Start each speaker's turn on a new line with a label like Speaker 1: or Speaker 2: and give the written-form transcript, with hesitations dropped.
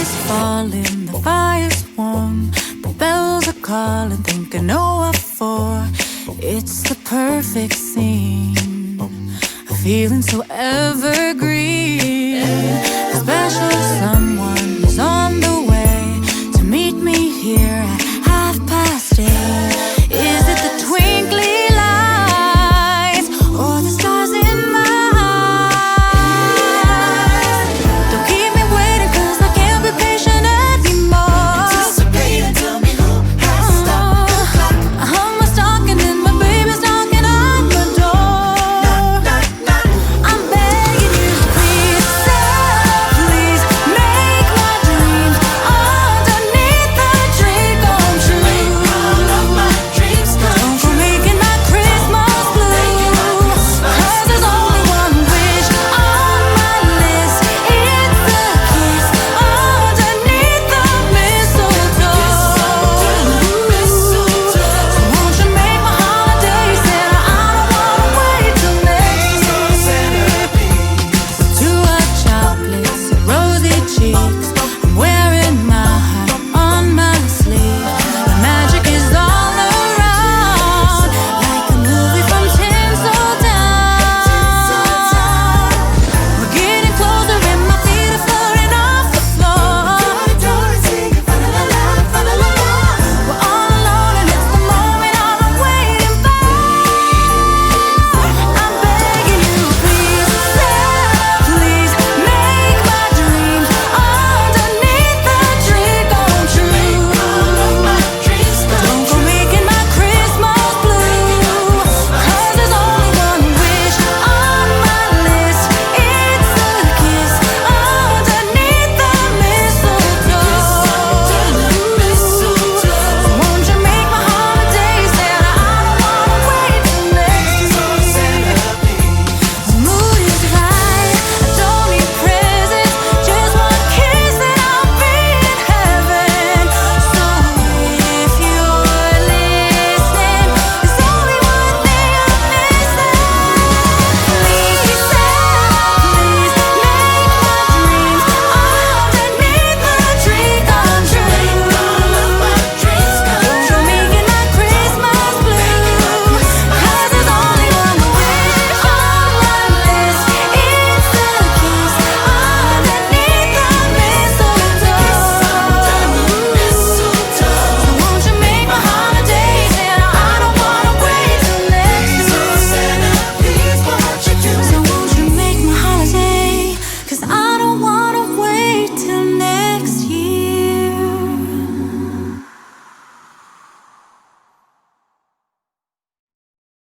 Speaker 1: is falling, the fire's warm, the bells are calling, think I know what for. It's the perfect scene, a feeling so evergreen. A special someone is on the way to meet me here at 8:30. Is it the twinkly lights or the stars in my eyes? Don't keep me waiting, 'cause I can't be patient anymore.
Speaker 2: Anticipate and tell me who has stopped the clock.
Speaker 1: I hung my stocking and my baby's knocking on the door.
Speaker 2: Knock, knock.
Speaker 1: I'm begging you, please, please make my dreams underneath the tree come true.
Speaker 2: All of my dreams come
Speaker 1: Don't go making my Christmas blue, 'cause there's only one wish on my list. It's a kiss underneath the mistletoe. So won't you make my holiday, Santa? I don't wanna wait till next year. Two hot chocolates and rosy cheeks, I'm wearing my heart on my sleeve. The magic is all around, like a movie from Tinseltown. We're getting closer and my feet are floating off the floor. We're all alone and it's the moment I've been waiting for. I'm begging you, please, please make my dreams underneath the tree come true. Don't go making my Christmas blue, 'cause there's only one wish on my list. It's a kiss underneath the mistletoe. Won't you make my holiday, Santa? I don't wanna wait till next year. The mood is right, I don't need presents, just one kiss and I'll be in heaven. So if you're listening, there's only one thing I'm missing. Please, please make my dreams underneath the tree come true. Don't you making my Christmas blue, 'cause there's only one wish on my list. It's a kiss underneath the mistletoe. So won't you make my holiday, Santa? I don't wanna wait till next year. So won't you make my holiday, 'cause I don't wanna wait till